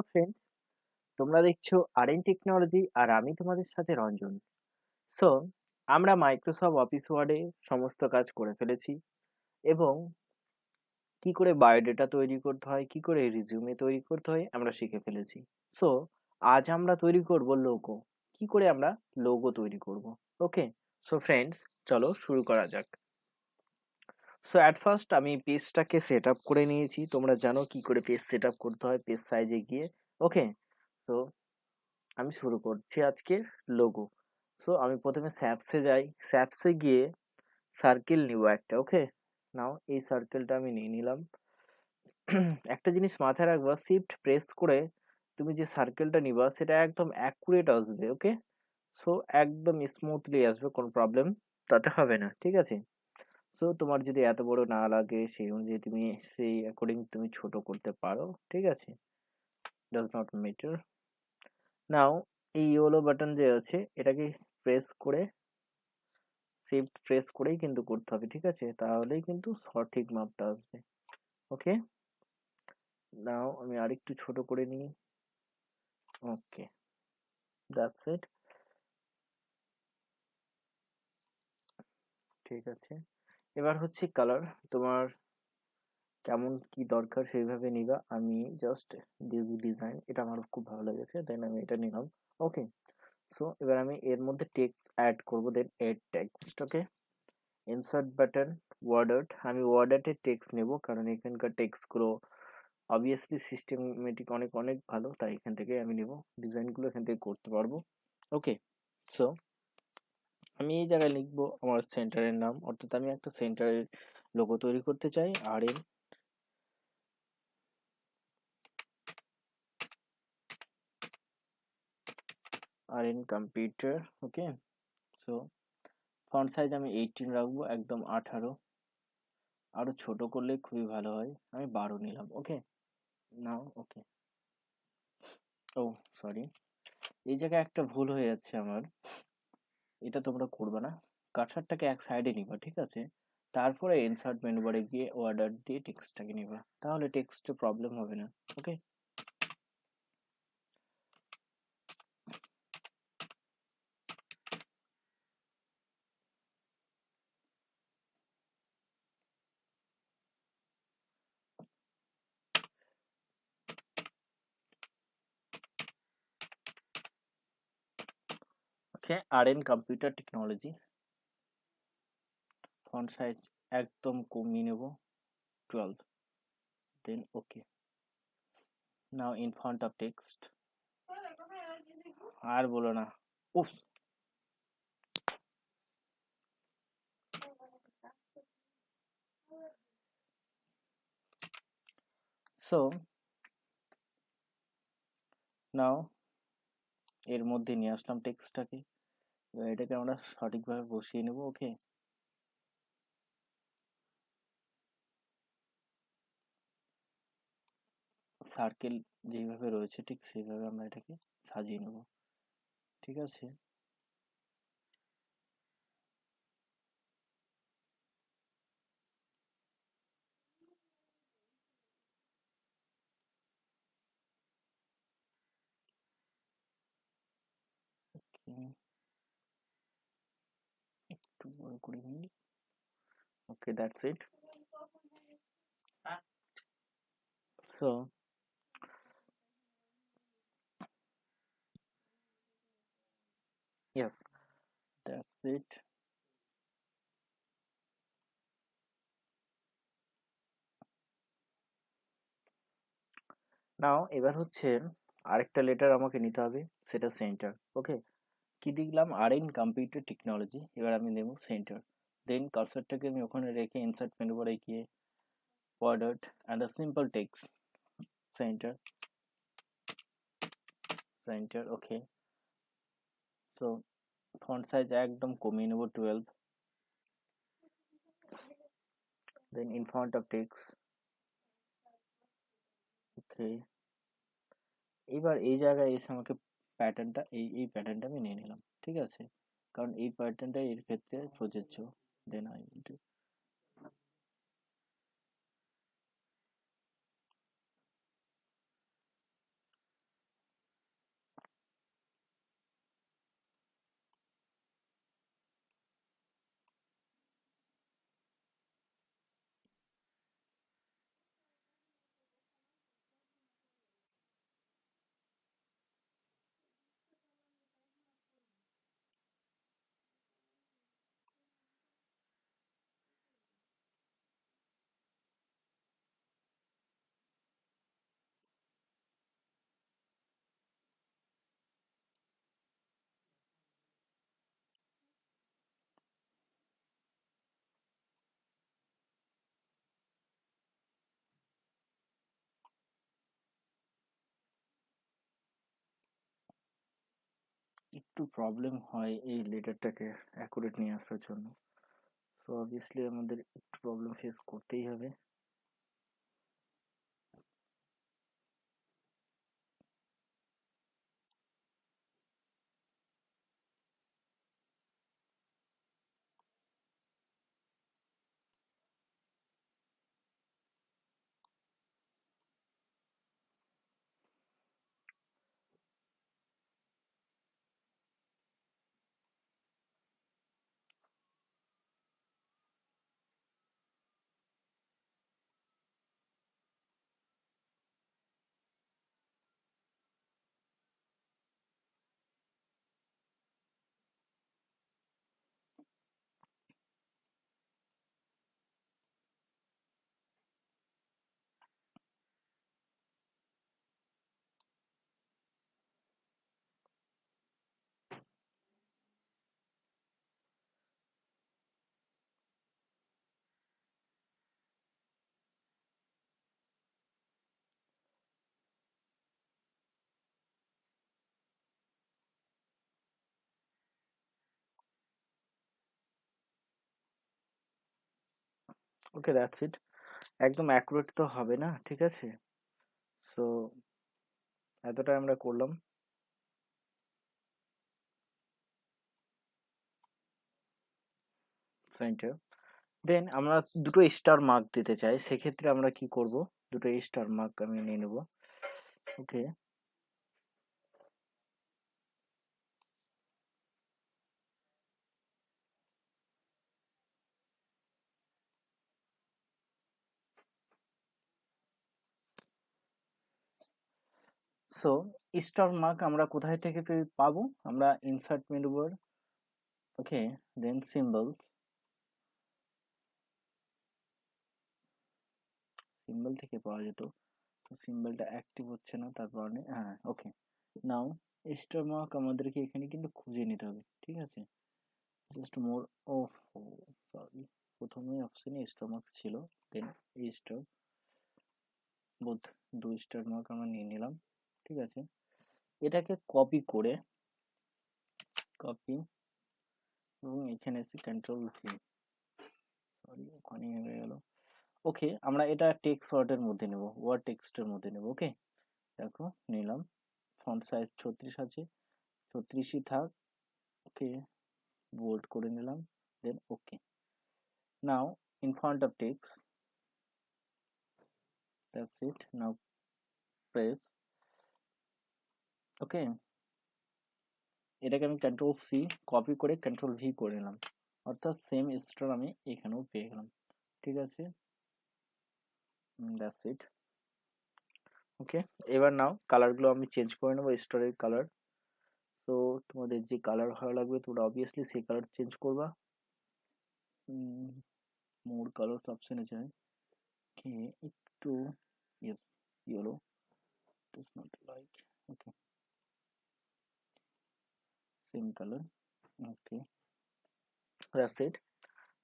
Hello friends, তোমরা দেখছো R technology আর আমি তোমাদের সাথে রঞ্জন। সো আমরা মাইক্রোসফট অফিস ওয়ার্ডে সমস্ত কাজ করে ফেলেছি এবং কি করে বায়োডেটা তৈরি করতে হয়, কি করে রিজিউমে তৈরি করতে হয় আমরা শিখে ফেলেছি। সো আজ আমরা তৈরি করব লোগো। কি করে আমরা লোগো তৈরি করব? ওকে, সো ফ্রেন্ডস, চলো শুরু করা যাক। সো অ্যাট ফার্স্ট আমি পেজটাকে সেট আপ করে নিয়েছি। তোমরা জানো কি করে পেজ সেট আপ করতে হয় পেজ সাইজে গিয়ে। ওকে, তো আমি শুরু করছি আজকের লোগো। সো আমি প্রথমে স্যাপসে যাই, স্যাপসে গিয়ে সার্কেল নিব একটা। ওকে, নাও এই সার্কেলটা আমি নিয়ে নিলাম। একটা জিনিস মাথায় রাখবা, শিফট প্রেস করে তুমি যে সার্কেলটা নিবা সেটা একদম অ্যাকুরেট আসবে। ওকে, সো একদম স্মুথলি আসবে, কোনো প্রবলেম তাতে হবে না, ঠিক আছে? সো তোমার যদি এত বড় না লাগে সেই অনুযায়ী তুমি সেই অ্যাকর্ডিং তুমি ছোট করতে পারো, ঠিক আছে? Does not matter. নাও এই ইয়েলো বাটন যে আছে এটাকে প্রেস করে শিফট প্রেস করেই কিন্তু করতে হবে, ঠিক আছে? তাহলেই কিন্তু সঠিক মাপটা আসবে। ওকে, নাও আমি আরেকটু ছোট করে নিই। ওকে, দ্যাটস ইট। ঠিক আছে, এবার হচ্ছে কালার। তোমার কেমন কি দরকার সেইভাবে নিবা। আমি জাস্ট ডিজাইন এটা আমার খুব ভালো লেগেছে, দেন আমি এটা নিলাম। ওকে, সো এবার আমি এর মধ্যে টেক্সট অ্যাড করব, দেন এড টেক্সট। ওকে, ইনসার্ট বাটন, ওয়ার্ড, আমি ওয়ার্ডের টেক্সট নেব কারণ এখানকার টেক্সটগুলো অবভিয়াসলি সিস্টেমেটিক অনেক অনেক ভালো, তাই এখান থেকে আমি নেব, ডিজাইনগুলো এখান থেকে করতে পারবো। ওকে, সো আমি এই জায়গায় লিখবো আমার সেন্টারের নাম, অর্থাৎ আমি একটা সেন্টারের লোগো তৈরি করতে চাই। আর an computer. Okay, so font size আমি 18 রাখবো, একদম 18। আরো ছোট করলে খুবই ভালো হয়, আমি 12 নিলাম। ওকে, নাও ওকে। ও সরি, এই জায়গায় একটা ভুল হয়ে যাচ্ছে আমার, এটা তোমরা করবে না। কার্সারটাকে এক সাইডে নিবা, ঠিক আছে? তারপরে ইনসার্ট মেনু বারে গিয়ে অর্ডার দিয়ে টেক্সটটাকে নিবা, তাহলে টেক্সটে প্রবলেম হবে না। Okay, okay. আর an computer technology, font size একদম কমিয়ে নেব, 12। Then okay, now in front of text. আর বলো না, উফ। সো নাও এর মধ্যে নিয়ে আসলাম টেক্সটটাকে, এবার এটাকে আমরা সঠিকভাবে বসিয়ে নেব। ওকে, সার্কেল যেইভাবে রয়েছে ঠিক সেইভাবে আমরা এটাকে সাজিয়ে নেব, ঠিক আছে? একটু বড় করে নিই। Okay, that's it. So yes, that's it. Now এবার হচ্ছে আরেকটা লেটার আমাকে নিতে হবে, সেটা সেন্টার। ওকে, কি লিখলাম? আর এন কম্পিউটার টেকনোলজি, এবার আমি নেব সেন্টার। দেন কার্সারটাকে আমি ওখানে রেখে ইনসার্ট মেনু বারে গিয়ে border and a simple text, centre, centre. Okay, so font size একদম কমিয়ে নেব, 12। দেন ইন ফন্ট অফ টেক্সট। ওকে, এবার এই জায়গায় এসে আমাকে প্যাটার্নটা এই প্যাটার্নটা আমি নিয়ে নিলাম, ঠিক আছে? কারণ এই প্যাটার্নটা এর ক্ষেত্রে প্রযোজ্য। দেন আই একটু প্রবলেম হয় এই লেটারটাকে অ্যাকুরেট নিয়ে আসার জন্য। সো অবভিয়াসলি আমাদের একটু প্রবলেম ফেস করতেই হবে। ওকে, দ্যাটস ইট। একদম অ্যাকুরেট তো হবে না, ঠিক আছে? সো এতটাই আমরা করলাম। সেন্টার। দেন আমরা দুটো স্টার মার্ক দিতে চাই, সেক্ষেত্রে আমরা কি করব? দুটো স্টার মার্ক আমি নিয়ে নেব। ওকে, সো স্টার মার্ক আমরা কোথায় থেকে পাবো? আমরা ইনসার্ট মেনু বার, ওকে, দেন সিম্বল, সিম্বল থেকে পাওয়া যেত। সিম্বলটা অ্যাক্টিভ হচ্ছে না, তারপর হ্যাঁ, ওকে। নাও স্টার মার্ক আমাদেরকে এখানে কিন্তু খুঁজে নিতে হবে, ঠিক আছে? জাস্ট মোর, ও সরি, প্রথমে অপশনে স্টার মার্ক ছিল, দেন স্টার, বোধ, 2 স্টার মার্ক আমরা নিয়ে নিলাম, ঠিক আছে? এটাকে কপি করে, কপি, এবং এখানে এসে কন্ট্রোল ভি, সরি ওখানে হয়ে গেল। ওকে, আমরা এটা টেক্সট ওয়ার্ডের মধ্যে নেব, ওয়ার্ড টেক্সটের মধ্যে নেব। ওকে, দেখো নিলাম। ফন্ট সাইজ 36 আছে, 36ই থাক। ওকে, বোল্ড করে নিলাম, then okay. Now in front of text, that's it. Now press, okay. এটাকে আমি কন্ট্রোল সি কপি করে কন্ট্রোল ভি করে নিলাম, অর্থাৎ সেম স্টার আমি এখানেও পেয়ে গেলাম, ঠিক আছে? That's it. ওকে, এবার নাও কালারগুলো আমি চেঞ্জ করে নেবো, স্টারের কালার। তো তোমাদের যে কালার ভালো লাগবে তোমরা অবভিয়াসলি সেই কালার চেঞ্জ করবা। মোর কালার অপশনে যাই, ওকে, একটু, yes, yellow, does not like, okay, same colour, okay, that's it.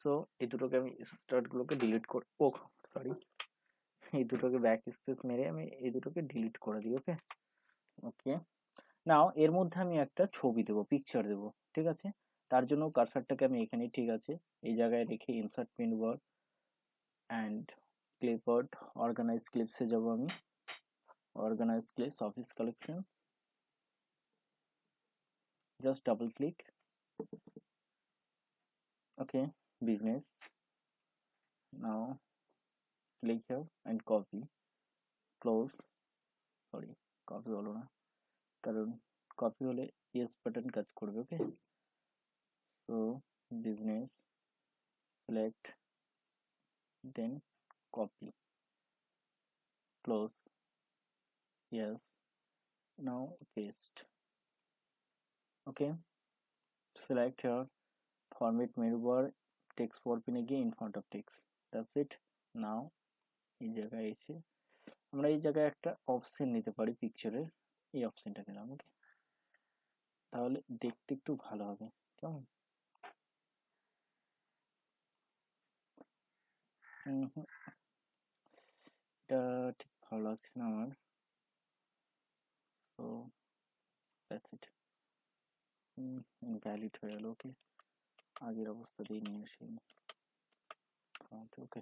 So এই দুটোকে আমি স্টার্টগুলোকে ডিলিট করে, ও সরি, এই দুটোকে ব্যাক স্পেস মেরে আমি এই দুটোকে ডিলিট করে দিই। ওকে, ওকে। নাও এর মধ্যে আমি একটা ছবি দেবো, পিকচার দেবো, ঠিক আছে? তার জন্য কার্সারটাকে আমি এখানে, ঠিক আছে, এই জায়গায় রেখে insert menu bar and clipboard, organize ক্লিপসে যাব আমি, organize clips, office collection, just double click, okay, business. Now click here and copy, close, sorry, copy হলো না, কারণ কপি হলে ইয়েস বাটন কাজ করবে। Okay, so business, select, then copy, close, yes, now paste, okay, select here, format menu bar, text for pin again in front of text, that's it. Now এই জায়গায় এসে আমরা এই জায়গায় একটা অপশন নিতে পারি পিকচারের, এই অপশনটা নিলাম। ওকে, তাহলে দেখতে একটু ভালো হবে, কেমন? এটা ঠিক ভালো লাগছে না আমার, তো দ্যাটস ইট। ইনভ্যালিড হয়ে গেল। ওকে, আগের অবস্থাতেই নিয়ে আসি। ওকে,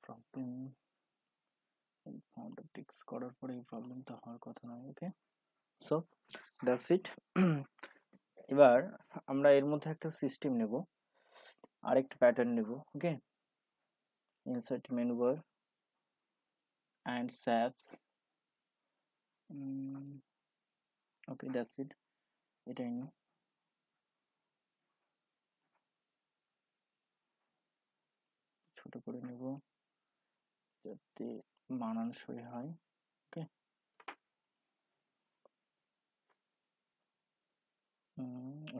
প্রবলেম ফাউন্ড টেক্সট করার পরে এই প্রবলেম তো হওয়ার কথা নয়। ওকে, সো দ্যাটস ইট। এবার আমরা এর মধ্যে একটা সিস্টেম নেব, আরেকটা প্যাটার্ন নেব। Okay, insert menu bar and shapes. Okay, that's it, এটাই নিই। ছোট করে নেব যাতে মানানসই হয়। ওকে,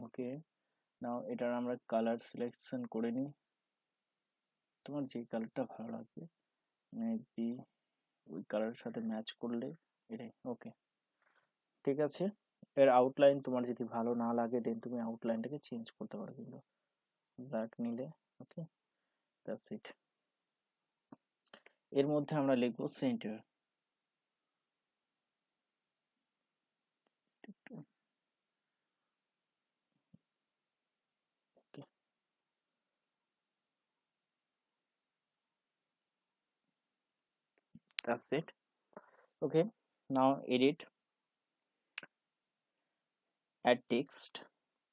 ওকে, নাও এটার আমরা কালার সিলেকশন করে নিই। তোমার যে কালারটা ভালো লাগবে মেবি ওই কালারের সাথে ম্যাচ করলে এটাই। ওকে, ঠিক আছে। এর আউটলাইন তোমার যদি ভালো না লাগে দেন তুমি আউটলাইনটাকে চেঞ্জ করতে পারো, কিন্তু ব্ল্যাক নিলে। ওকে, দ্যাটস ইট। এর মধ্যে আমরা লিখবো centre. Okay, that's it. Okay, now edit, add text.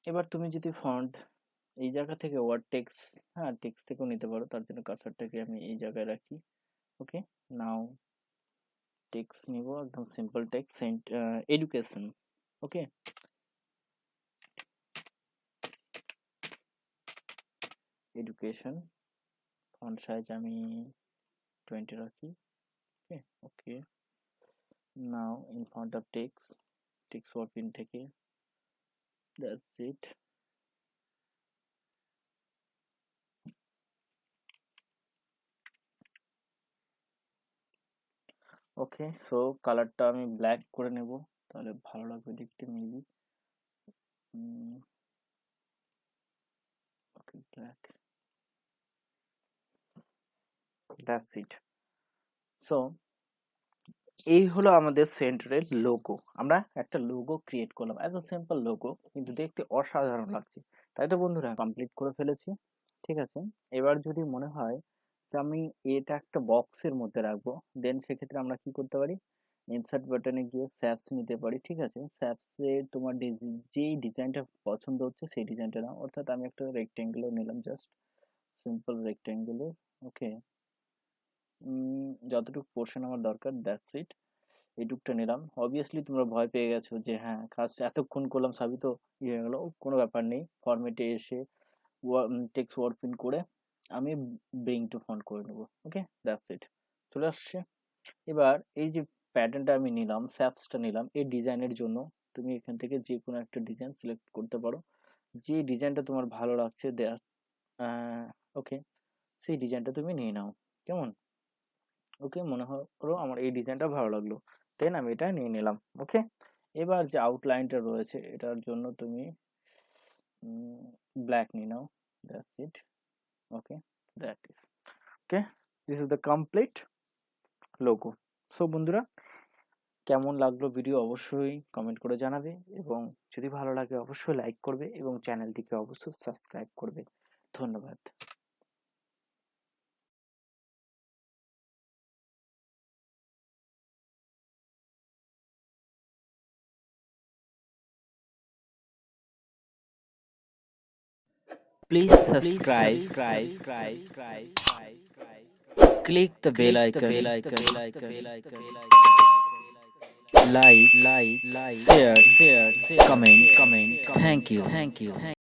এবার তুমি যদি ফন্ট এই জায়গা থেকে ওয়ার্ড টেক্সট, হ্যাঁ টেক্সট থেকেও নিতে পারো, তার জন্য কার্সারটাকে আমি এই জায়গায় রাখি। ওকে, নাও টেক্সট নিব, একদম simple text, education. Okay, education, font size আমি 20 রাখি। Okay, okay, now in front of text working থেকে, দ্যাটস ইট। ওকে, সো কালারটা আমি ব্ল্যাক করে নেব, তাহলে ভালো লাগবে দেখতে maybe. Okay, black, that's it. So এই হলো আমাদের সেন্টারের লোগো। আমরা একটা লোগো ক্রিয়েট করলাম অ্যাজ আ সিম্পল লোগো, কিন্তু দেখতে অসাধারণ লাগছে। তাই তো বন্ধুরা, কমপ্লিট করে ফেলেছি। ঠিক আছে, এবার যদি মনে হয় যে আমি এটা একটা বক্সের মধ্যে রাখবো, দেন সেক্ষেত্রে আমরা কি করতে পারি, ইনসার্ট বাটনে গিয়ে স্যাপস নিতে পারি। ঠিক আছে, স্যাপসে তোমার যেই ডিজাইনটা পছন্দ হচ্ছে সেই ডিজাইনটা নাও। অর্থাৎ আমি একটা রেক্টেঙ্গুলার নিলাম, জাস্ট সিম্পল রেক্টেঙ্গুলার। ওকে, যতটুকু পোর্শন আমার দরকার, দ্যাটস ইট, এইটুকটা নিলাম। অবভিয়াসলি তোমরা ভয় পেয়ে গেছো যে হ্যাঁ কাজ এতক্ষণ করলাম সবই তো ইয়ে হয়ে গেলো। কোনো ব্যাপার নেই, ফরম্যাটে এসে টেক্সট ওয়ার্ড প্রিন্ট করে আমি ব্রিং টু ফন্ট করে নেবো। ওকে, দ্যাটস ইট, চলে আসছে। এবার এই যে প্যাটার্নটা আমি নিলাম, স্যাপসটা নিলাম, এই ডিজাইনের জন্য তুমি এখান থেকে যে কোনো একটা ডিজাইন সিলেক্ট করতে পারো, যে ডিজাইনটা তোমার ভালো লাগছে। ওকে, সেই ডিজাইনটা তুমি নিয়ে নাও। কেমন? ওকে, মনে করো আমার এই ডিজাইনটা ভালো লাগলো, দেন আমি এটা নিয়ে নিলাম। ওকে, এবার যে আউটলাইনটা রয়েছে এটার জন্য তুমি ব্ল্যাক নিয়ে নাও, that's it. Okay, that is okay, this is the complete logo. So বন্ধুরা, কেমন লাগলো ভিডিও অবশ্যই কমেন্ট করে জানাবে, এবং যদি ভালো লাগে অবশ্যই লাইক করবে এবং চ্যানেলটিকে অবশ্যই সাবস্ক্রাইব করবে। ধন্যবাদ। Please subscribe, click the bell icon, like, share, comment. Thank you.